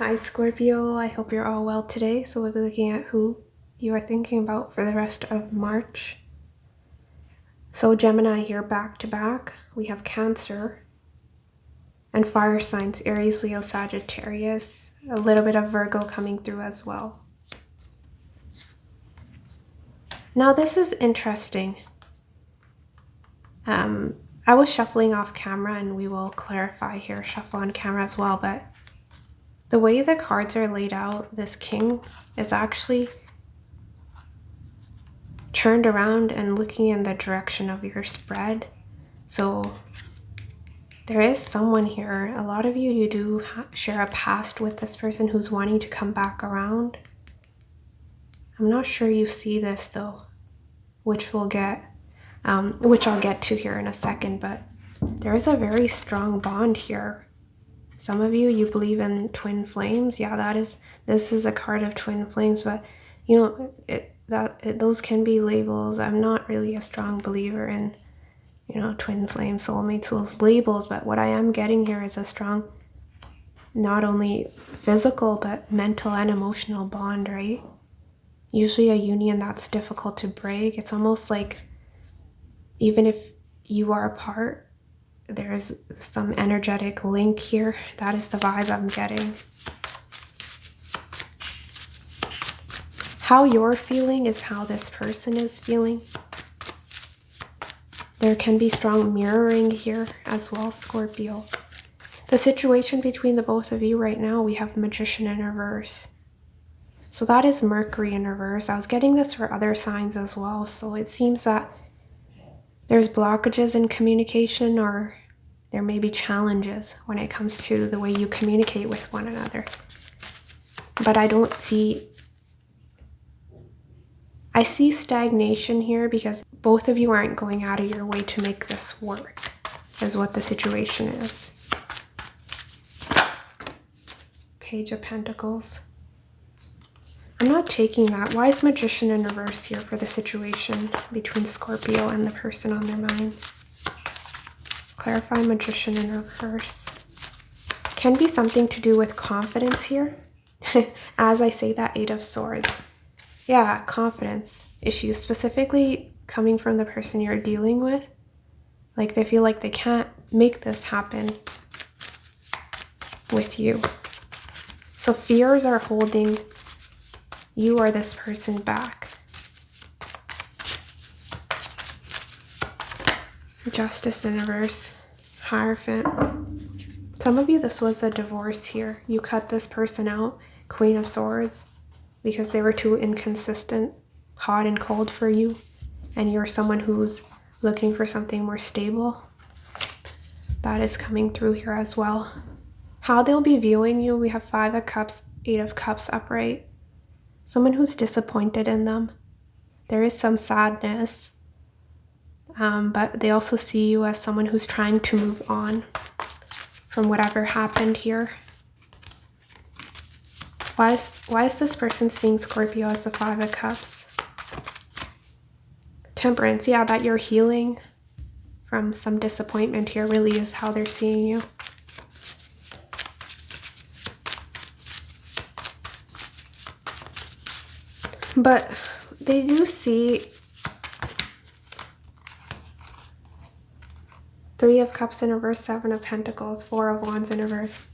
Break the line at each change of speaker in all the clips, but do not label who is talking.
Hi Scorpio, I hope you're all well today. So we'll be looking at who you are thinking about for the rest of March. So Gemini here back to back. We have Cancer and fire signs, Aries, Leo, Sagittarius. A little bit of Virgo coming through as well. Now this is interesting. I was shuffling off camera and we will clarify here, shuffle on camera as well, but the way the cards are laid out, this king is actually turned around and looking in the direction of your spread. So there is someone here. A lot of you do share a past with this person who's wanting to come back around. I'm not sure you see this though, which I'll get to here in a second, but there is a very strong bond here. Some of you believe in twin flames. Yeah, this is a card of twin flames, but you know, those can be labels. I'm not really a strong believer in, twin flame, soulmates, those labels, but what I am getting here is a strong, not only physical, but mental and emotional bond, right? Usually a union that's difficult to break. It's almost like even if you are apart, there's some energetic link here. That is the vibe I'm getting. How you're feeling is how this person is feeling. There can be strong mirroring here as well, Scorpio. The situation between the both of you right now, we have Magician in reverse. So that is Mercury in reverse. I was getting this for other signs as well. So it seems that there's blockages in communication, or there may be challenges when it comes to the way you communicate with one another. But I see stagnation here because both of you aren't going out of your way to make this work, is what the situation is. Page of Pentacles. I'm not taking that. Why is Magician in reverse here for the situation between Scorpio and the person on their mind? Clarify Magician in reverse. Can be something to do with confidence here. As I say that, Eight of Swords. Yeah, confidence issues, specifically coming from the person you're dealing with. Like they feel like they can't make this happen with you. So fears are holding you or this person back. Justice in reverse. Hierophant. Some of you, this was a divorce here. You cut this person out. Queen of Swords. Because they were too inconsistent, hot and cold for you, and you're someone who's looking for something more stable. That is coming through here as well. How they'll be viewing you, we have 5 of Cups, 8 of Cups upright. Someone who's disappointed in them. There is some sadness, but they also see you as someone who's trying to move on from whatever happened here. Why is this person seeing Scorpio as the 5 of Cups? Temperance, yeah, that you're healing from some disappointment here really is how they're seeing you. But they do see 3 of Cups in reverse, 7 of Pentacles, 4 of Wands in reverse.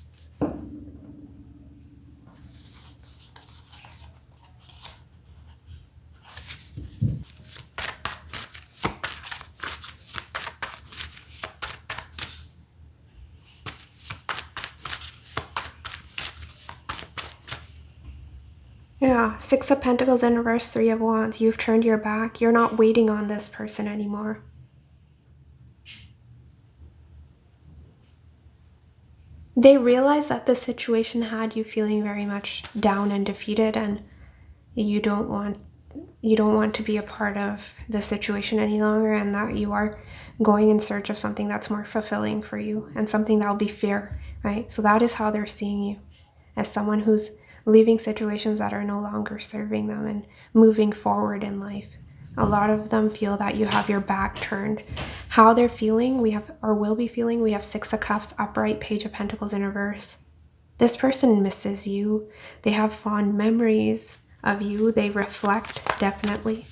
Yeah, 6 of Pentacles in reverse, 3 of Wands. You've turned your back. You're not waiting on this person anymore. They realize that the situation had you feeling very much down and defeated, and you don't want to be a part of the situation any longer, and that you are going in search of something that's more fulfilling for you and something that'll be fair, right? So that is how they're seeing you, as someone who's leaving situations that are no longer serving them and moving forward in life. A lot of them feel that you have your back turned. How they're feeling, we have 6 of Cups upright, Page of Pentacles in reverse. This person misses you. They have fond memories of you. They reflect, definitely.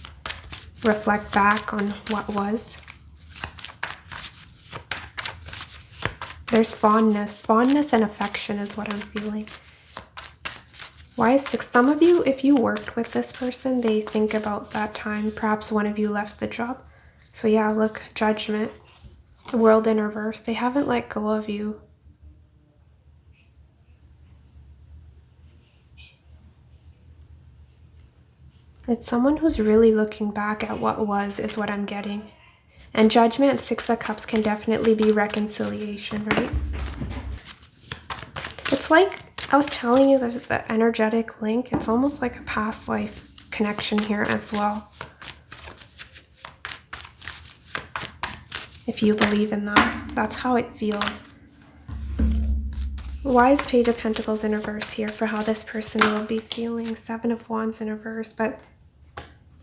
Reflect back on what was. There's fondness. Fondness and affection is what I'm feeling. Why is 6? Some of you, if you worked with this person, they think about that time. Perhaps one of you left the job. So yeah, look, Judgment. World in reverse. They haven't let go of you. It's someone who's really looking back at what was, is what I'm getting. And Judgment and 6 of Cups can definitely be reconciliation, right? It's like, I was telling you, there's the energetic link. It's almost like a past life connection here as well. If you believe in that, that's how it feels. Why is Page of Pentacles in reverse here for how this person will be feeling? 7 of Wands in reverse, but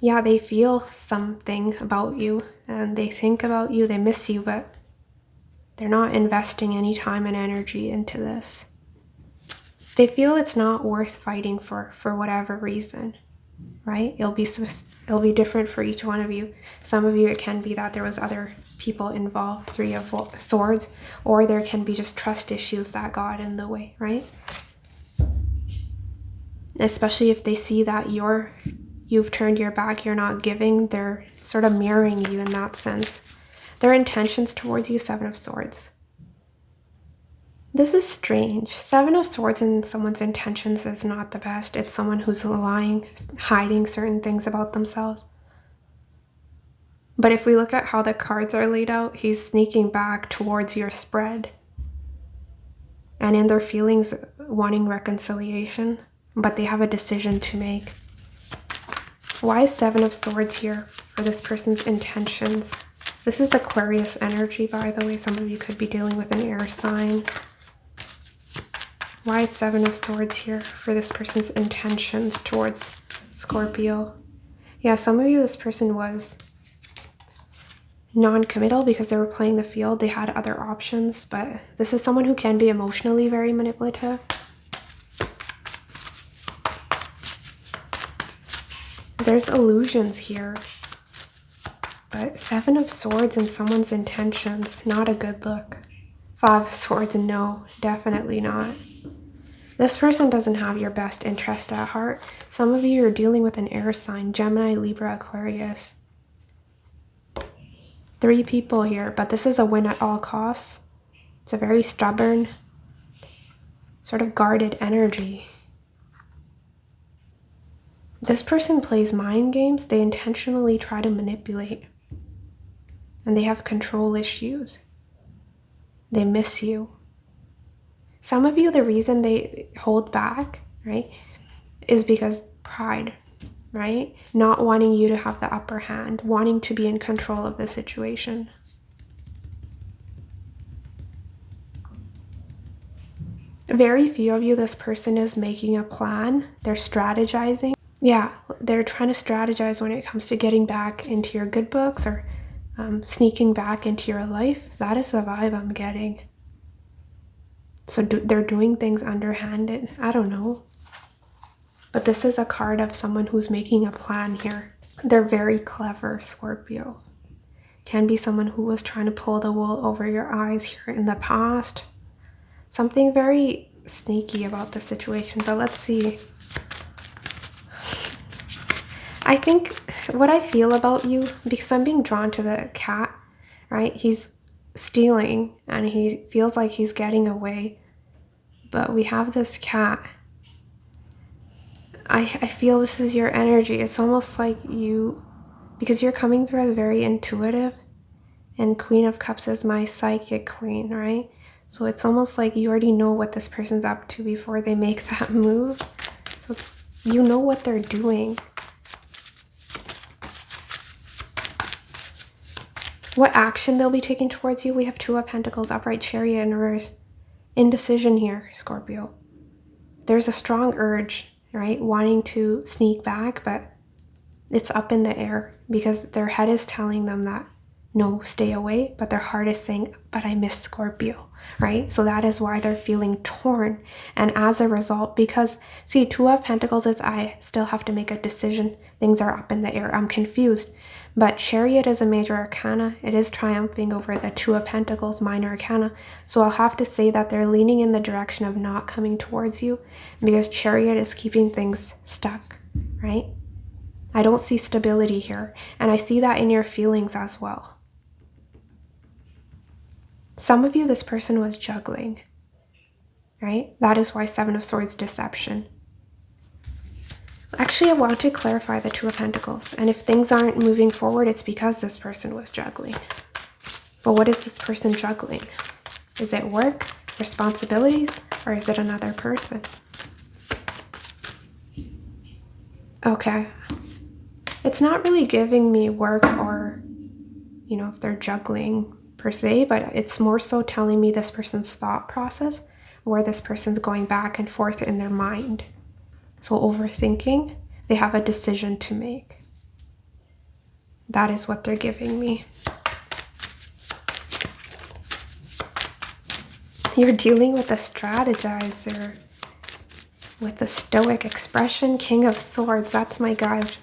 yeah, they feel something about you and they think about you, they miss you, but they're not investing any time and energy into this. They feel it's not worth fighting for whatever reason, right? It'll be different for each one of you. Some of you, it can be that there was other people involved, 3 of Swords, or there can be just trust issues that got in the way, right? Especially if they see that you've turned your back, you're not giving, they're sort of mirroring you in that sense. Their intentions towards you, 7 of Swords. This is strange. 7 of Swords in someone's intentions is not the best. It's someone who's lying, hiding certain things about themselves. But if we look at how the cards are laid out, he's sneaking back towards your spread. And in their feelings, wanting reconciliation, but they have a decision to make. Why is 7 of Swords here for this person's intentions? This is Aquarius energy, by the way. Some of you could be dealing with an air sign. Why is 7 of Swords here for this person's intentions towards Scorpio? Yeah, some of you, this person was non-committal because they were playing the field. They had other options, but this is someone who can be emotionally very manipulative. There's illusions here, but 7 of Swords and someone's intentions, not a good look. 5 of Swords, no, definitely not. This person doesn't have your best interest at heart. Some of you are dealing with an air sign, Gemini, Libra, Aquarius. 3 people here, but this is a win at all costs. It's a very stubborn, sort of guarded energy. This person plays mind games. They intentionally try to manipulate. And they have control issues. They miss you. Some of you, the reason they hold back, right, is because pride, right? Not wanting you to have the upper hand, wanting to be in control of the situation. Very few of you, this person is making a plan. They're strategizing. Yeah, they're trying to strategize when it comes to getting back into your good books or sneaking back into your life. That is the vibe I'm getting. So they're doing things underhanded. I don't know. But this is a card of someone who's making a plan here. They're very clever, Scorpio. Can be someone who was trying to pull the wool over your eyes here in the past. Something very sneaky about the situation, but let's see. I think what I feel about you, because I'm being drawn to the cat, right? He's stealing and he feels like he's getting away. But we have this cat. I feel this is your energy. It's almost like you, because you're coming through as very intuitive, and Queen of Cups is my psychic queen, right? So it's almost like you already know what this person's up to before they make that move. So you know what they're doing. What action they'll be taking towards you? We have 2 of Pentacles, upright Chariot in reverse. Indecision here, Scorpio. There's a strong urge, right? Wanting to sneak back, but it's up in the air because their head is telling them that, no, stay away. But their heart is saying, but I miss Scorpio. right? So that is why they're feeling torn. And as a result, because see, Two of Pentacles is I still have to make a decision. Things are up in the air. I'm confused. But Chariot is a major arcana. It is triumphing over the Two of Pentacles, minor arcana. So I'll have to say that they're leaning in the direction of not coming towards you because Chariot is keeping things stuck, right? I don't see stability here. And I see that in your feelings as well. Some of you, this person was juggling, right? That is why Seven of Swords, deception. Actually, I want to clarify the Two of Pentacles. And if things aren't moving forward, it's because this person was juggling. But what is this person juggling? Is it work, responsibilities, or is it another person? Okay. It's not really giving me work or, you know, if they're juggling per se, but it's more so telling me this person's thought process, where this person's going back and forth in their mind. So overthinking, they have a decision to make. That is what they're giving me. You're dealing with a strategizer, with a stoic expression, King of Swords. That's my guide.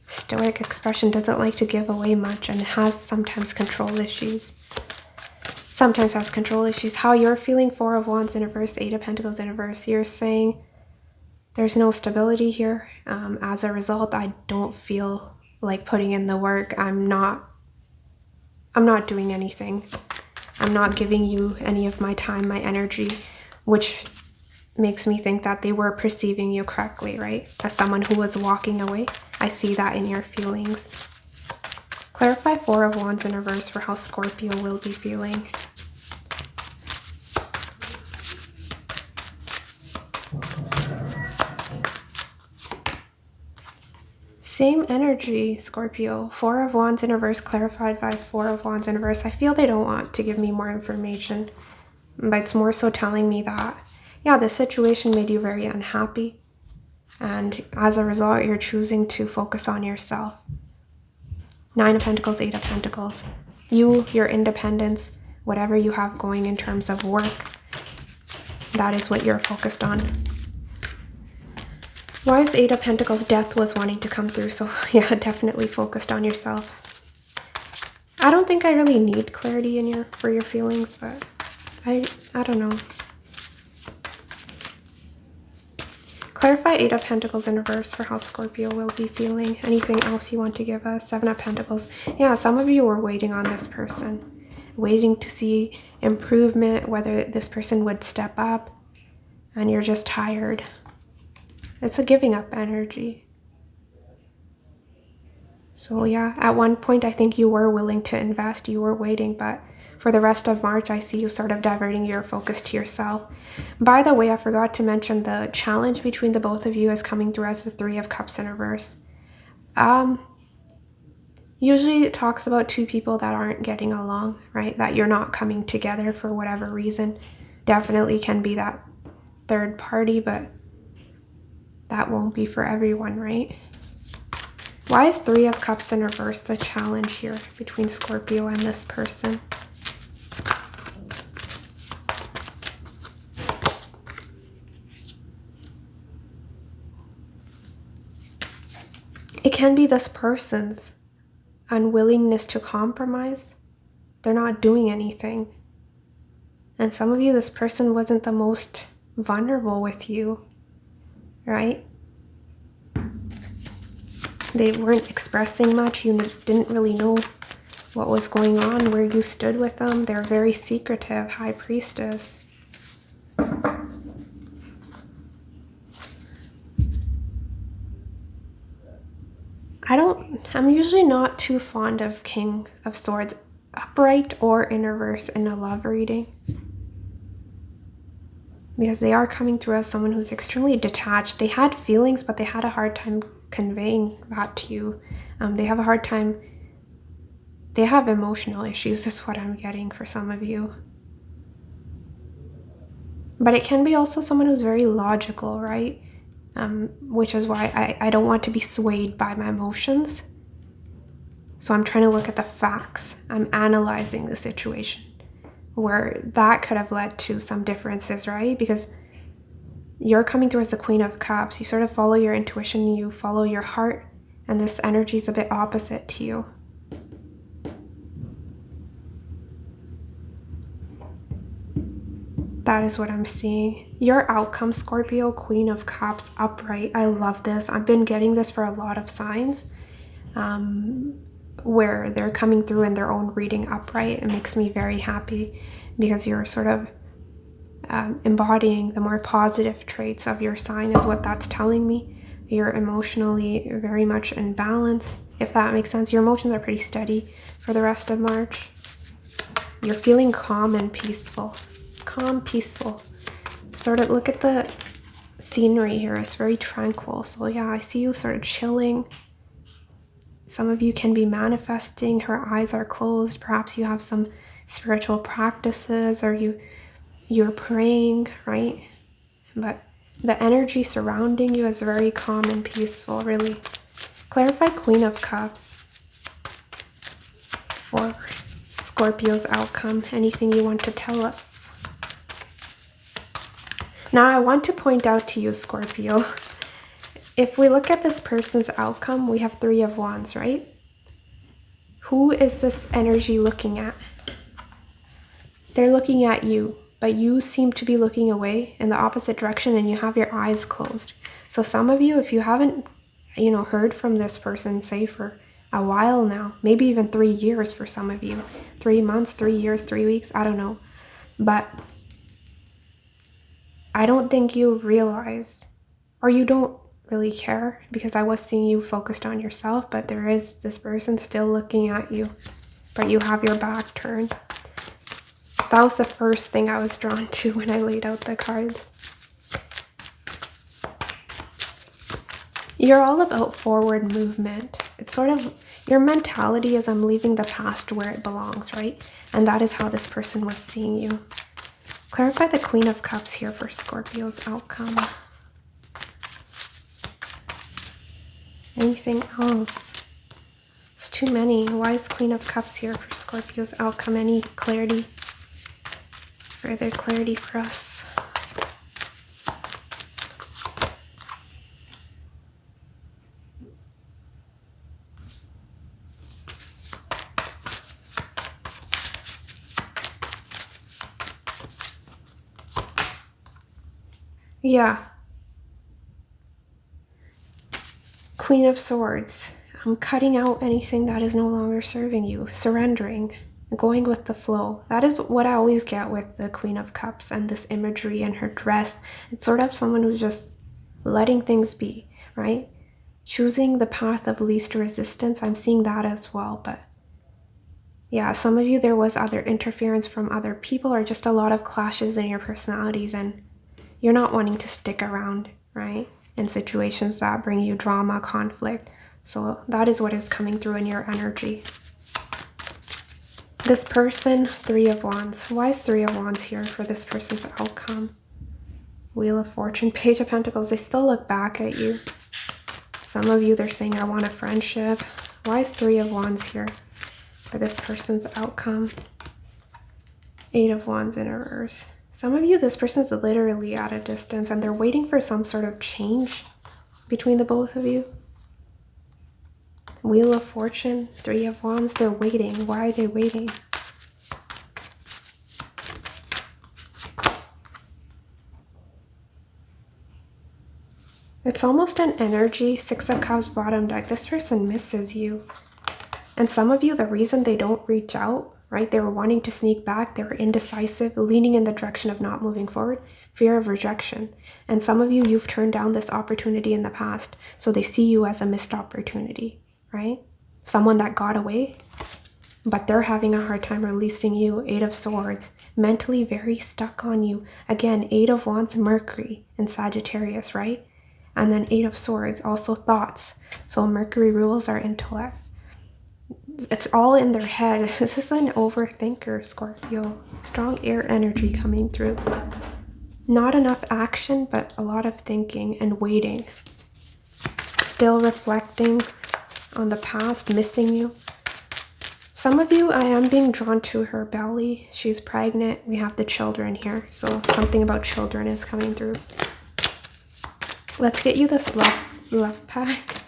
Stoic expression doesn't like to give away much and has sometimes control issues. Sometimes has control issues. How you're feeling, Four of Wands in reverse, Eight of Pentacles in reverse. You're saying there's no stability here. As a result, I don't feel like putting in the work. I'm not doing anything. I'm not giving you any of my time, my energy, which makes me think that they were perceiving you correctly, right? As someone who was walking away. I see that in your feelings. Clarify Four of Wands in reverse for how Scorpio will be feeling. Same energy, Scorpio. Four of Wands in reverse clarified by Four of Wands in reverse. I feel they don't want to give me more information, but it's more so telling me that, yeah, this situation made you very unhappy. And as a result, you're choosing to focus on yourself. Nine of Pentacles, Eight of Pentacles. You, your independence, whatever you have going in terms of work, that is what you're focused on. Why is Eight of Pentacles? Death was wanting to come through. So yeah, definitely focused on yourself. I don't think I really need clarity for your feelings, but I don't know. Clarify Eight of Pentacles in reverse for how Scorpio will be feeling. Anything else you want to give us? Seven of Pentacles. Yeah, some of you were waiting on this person. Waiting to see improvement, whether this person would step up. And you're just tired. It's a giving up energy. So yeah, at one point I think you were willing to invest. You were waiting, but for the rest of March, I see you sort of diverting your focus to yourself. By the way, I forgot to mention the challenge between the both of you is coming through as the Three of Cups in reverse. Usually it talks about two people that aren't getting along, right? That you're not coming together for whatever reason. Definitely can be that third party, but that won't be for everyone, right? Why is Three of Cups in reverse the challenge here between Scorpio and this person? It can be this person's unwillingness to compromise. They're not doing anything. And some of you, this person wasn't the most vulnerable with you, right? They weren't expressing much. You didn't really know what was going on, where you stood with them. They're very secretive, High Priestess. I'm usually not too fond of King of Swords, upright or in reverse in a love reading. Because they are coming through as someone who's extremely detached. They had feelings, but they had a hard time conveying that to you. They have a hard time. They have emotional issues, is what I'm getting for some of you. But it can be also someone who's very logical, right? Which is why I don't want to be swayed by my emotions. So I'm trying to look at the facts. I'm analyzing the situation. where that could have led to some differences, right? Because you're coming through as the Queen of Cups. You sort of follow your intuition, you follow your heart, and this energy is a bit opposite to you. That is what I'm seeing. Your outcome, Scorpio, Queen of Cups, upright. I love this. I've been getting this for a lot of signs where they're coming through in their own reading upright. It makes me very happy because you're sort of embodying the more positive traits of your sign is what that's telling me. You're emotionally very much in balance, if that makes sense. Your emotions are pretty steady for the rest of March. You're feeling calm and peaceful. Calm, peaceful. Sort of look at the scenery here. It's very tranquil. So yeah, I see you sort of chilling. Some of you can be manifesting. Her eyes are closed. Perhaps you have some spiritual practices or you're praying, right? But the energy surrounding you is very calm and peaceful, really. Clarify Queen of Cups for Scorpio's outcome. Anything you want to tell us? Now, I want to point out to you, Scorpio, if we look at this person's outcome, we have 3 of Wands, right? Who is this energy looking at? They're looking at you, but you seem to be looking away in the opposite direction and you have your eyes closed. So some of you, if you haven't, heard from this person, say for a while now, maybe even 3 years for some of you, 3 months, 3 years, 3 weeks, I don't know. But I don't think you realize, or you don't really care, because I was seeing you focused on yourself, but there is this person still looking at you, but you have your back turned. That was the first thing I was drawn to when I laid out the cards. You're all about forward movement. It's sort of, your mentality is I'm leaving the past where it belongs, right? And that is how this person was seeing you. Clarify the Queen of Cups here for Scorpio's outcome. Anything else? It's too many. Why is Queen of Cups here for Scorpio's outcome? Any clarity? Further clarity for us. Yeah. Queen of Swords. I'm cutting out anything that is no longer serving you. Surrendering. Going with the flow. That is what I always get with the Queen of Cups and this imagery and her dress. It's sort of someone who's just letting things be, right? Choosing the path of least resistance. I'm seeing that as well. But yeah, some of you, there was other interference from other people or just a lot of clashes in your personalities, and you're not wanting to stick around, right? In situations that bring you drama, conflict. So that is what is coming through in your energy. This person, 3 of Wands. Why is 3 of Wands here for this person's outcome? Wheel of Fortune, Page of Pentacles. They still look back at you. Some of you, they're saying, I want a friendship. Why is 3 of Wands here for this person's outcome? 8 of Wands in reverse. Some of you, this person's literally at a distance and they're waiting for some sort of change between the both of you. Wheel of Fortune, 3 of Wands, they're waiting. Why are they waiting? It's almost an energy, 6 of Cups bottom deck. This person misses you. And some of you, the reason they don't reach out, right? They were wanting to sneak back. They were indecisive, leaning in the direction of not moving forward. Fear of rejection. And some of you, you've turned down this opportunity in the past. So they see you as a missed opportunity, right? Someone that got away, but they're having a hard time releasing you. 8 of Swords. Mentally very stuck on you. Again, 8 of Wands, Mercury in Sagittarius, right? And then 8 of Swords, also thoughts. So Mercury rules our intellect. It's all in their head. This is an overthinker, Scorpio. Strong air energy coming through. Not enough action, but a lot of thinking and waiting. Still reflecting on the past, missing you. Some of you, I am being drawn to her belly. She's pregnant. We have the children here. So something about children is coming through. Let's get you this love pack.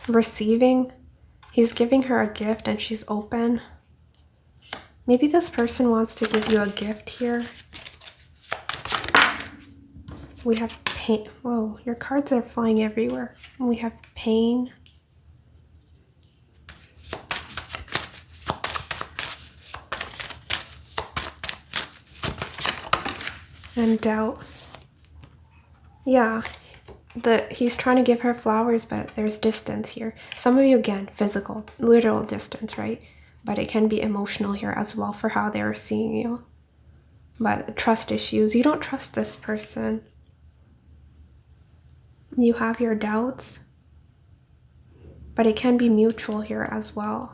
Receiving. He's giving her a gift and she's open. Maybe this person wants to give you a gift here. We have pain. Whoa, your cards are flying everywhere. We have pain. And doubt. Yeah. He's trying to give her flowers, but there's distance here. Some of you, again, physical, literal distance, right? But it can be emotional here as well for how they're seeing you. But trust issues. You don't trust this person. You have your doubts. But it can be mutual here as well.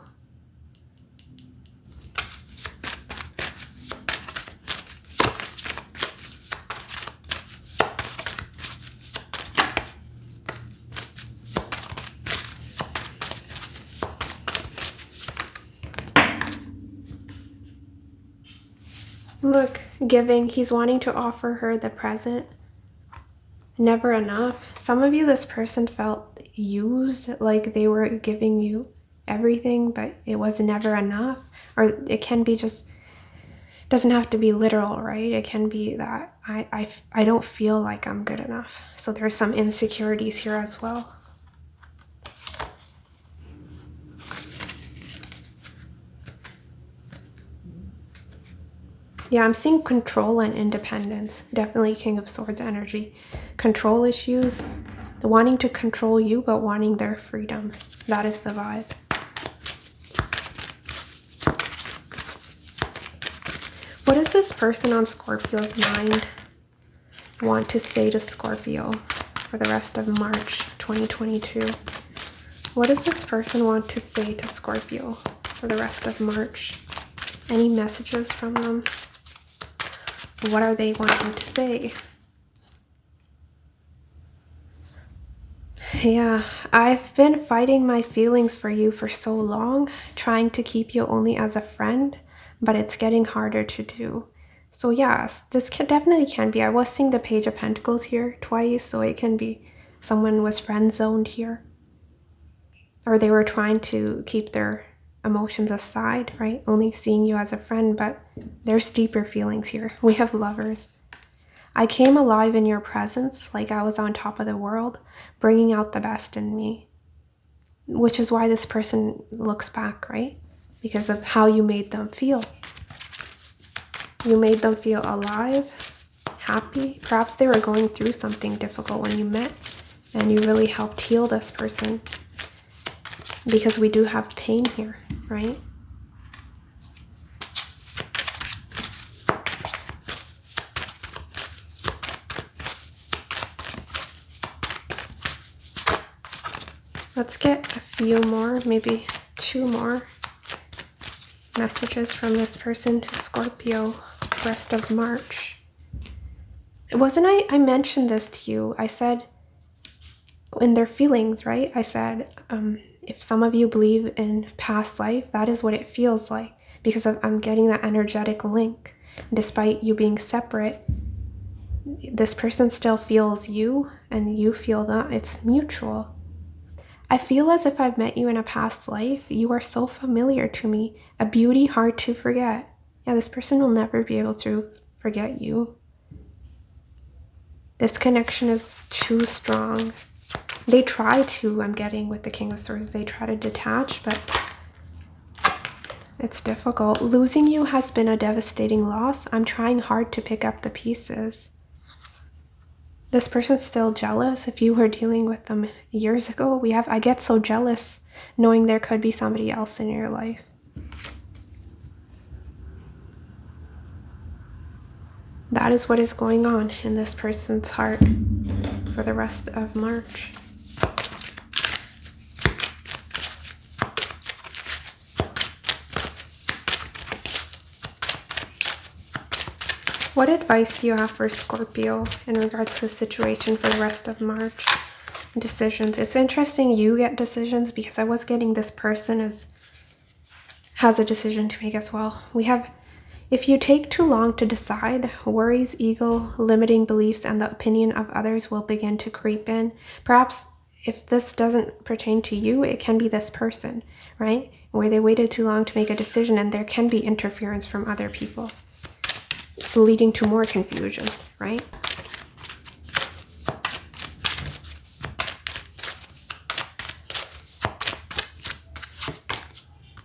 Look, giving. He's wanting to offer her the present. Never enough. Some of you, this person felt used, like they were giving you everything, but it was never enough. Or it can be just, doesn't have to be literal, right? It can be that I don't feel like I'm good enough. So there's some insecurities here as well. Yeah, I'm seeing control and independence. Definitely King of Swords energy. Control issues. Wanting to control you, but wanting their freedom. That is the vibe. What does this person on Scorpio's mind want to say to Scorpio for the rest of March 2022? What does this person want to say to Scorpio for the rest of March? Any messages from them? What are they wanting to say? Yeah, I've been fighting my feelings for you for so long, trying to keep you only as a friend, but it's getting harder to do. So yes, this definitely can be. I was seeing the Page of Pentacles here twice, so it can be someone was friend-zoned here. Or they were trying to keep their emotions aside, right? Only seeing you as a friend, but there's deeper feelings here. We have Lovers. I came alive in your presence, like I was on top of the world, bringing out the best in me. Which is why this person looks back, right? Because of how you made them feel. You made them feel alive, happy. Perhaps they were going through something difficult when you met, and you really helped heal this person. Because we do have pain here, right? Let's get a few more, maybe 2 more messages from this person to Scorpio rest of March. Wasn't I mentioned this to you. I said in their feelings, right? I said, if some of you believe in past life, that is what it feels like, because I'm getting that energetic link. Despite you being separate, this person still feels you and you feel them. It's mutual. I feel as if I've met you in a past life. You are so familiar to me. A beauty hard to forget. Yeah, this person will never be able to forget you. This connection is too strong. They try to, I'm getting with the King of Swords, they try to detach, but it's difficult. Losing you has been a devastating loss. I'm trying hard to pick up the pieces. This person's still jealous. If you were dealing with them years ago, I get so jealous knowing there could be somebody else in your life. That is what is going on in this person's heart for the rest of March. What advice do you have for Scorpio in regards to the situation for the rest of March? Decisions. It's interesting you get decisions because I was getting this person has a decision to make as well. We have, if you take too long to decide, worries, ego, limiting beliefs, and the opinion of others will begin to creep in. Perhaps if this doesn't pertain to you, it can be this person, right? Where they waited too long to make a decision and there can be interference from other people, leading to more confusion, right?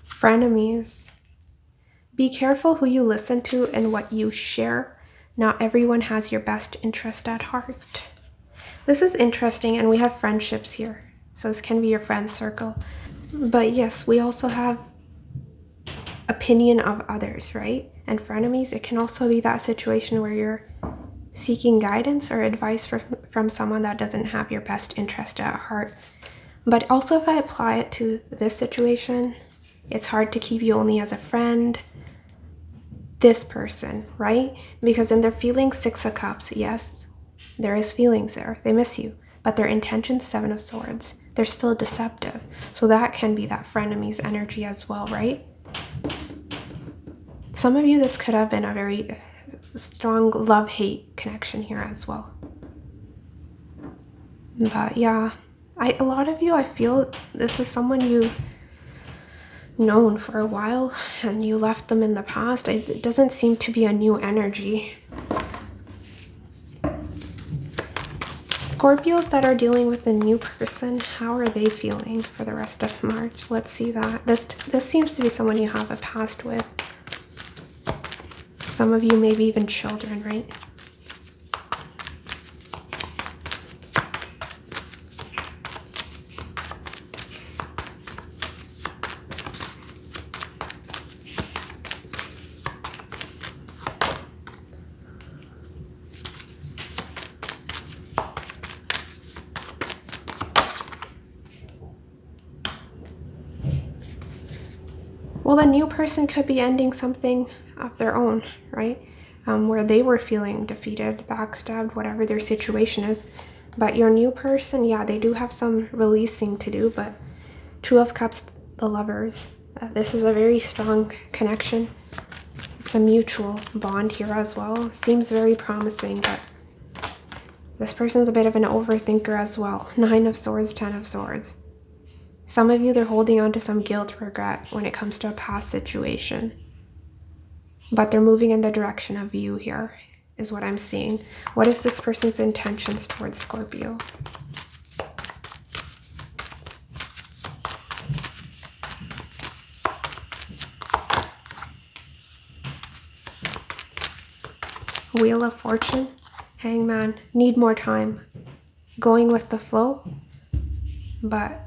Frenemies. Be careful who you listen to and what you share. Not everyone has your best interest at heart. This is interesting, and we have friendships here. So this can be your friend circle. But yes, we also have opinion of others, right? And frenemies, it can also be that situation where you're seeking guidance or advice from someone that doesn't have your best interest at heart. But also if I apply it to this situation, it's hard to keep you only as a friend. This person, right? Because in their feelings, 6 of Cups, yes, there is feelings there. They miss you. But their intentions, 7 of Swords. They're still deceptive. So that can be that frenemies energy as well, right? Some of you, this could have been a very strong love-hate connection here as well. But yeah, a lot of you, I feel this is someone you've known for a while and you left them in the past. It doesn't seem to be a new energy. Scorpios that are dealing with a new person, how are they feeling for the rest of March? Let's see that. This seems to be someone you have a past with. Some of you, maybe even children, right? Well, a new person could be ending something of their own, right? Where they were feeling defeated, backstabbed, whatever their situation is. But your new person, yeah, they do have some releasing to do, but 2 of Cups, the Lovers. This is a very strong connection. It's a mutual bond here as well. Seems very promising, but this person's a bit of an overthinker as well. 9 of Swords, 10 of Swords. Some of you, they're holding on to some guilt, regret when it comes to a past situation. But they're moving in the direction of you here, is what I'm seeing. What is this person's intentions towards Scorpio? Wheel of Fortune, Hangman, need more time. Going with the flow, but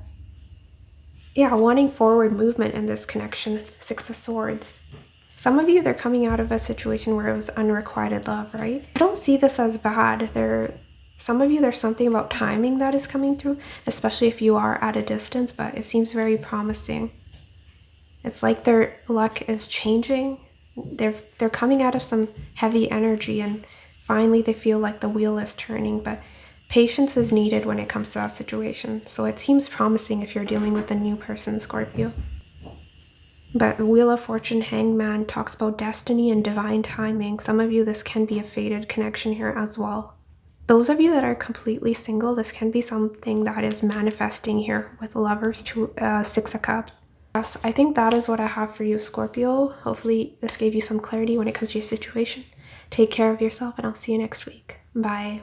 yeah, wanting forward movement in this connection. 6 of Swords. Some of you, they're coming out of a situation where it was unrequited love, right? I don't see this as bad. Some of you, there's something about timing that is coming through, especially if you are at a distance, but it seems very promising. It's like their luck is changing. They're coming out of some heavy energy and finally they feel like the wheel is turning, but patience is needed when it comes to that situation. So it seems promising if you're dealing with a new person, Scorpio. But Wheel of Fortune, Hangman talks about destiny and divine timing. Some of you, this can be a fated connection here as well. Those of you that are completely single, this can be something that is manifesting here with Lovers to 6 of Cups. Yes, I think that is what I have for you, Scorpio. Hopefully this gave you some clarity when it comes to your situation. Take care of yourself and I'll see you next week. Bye.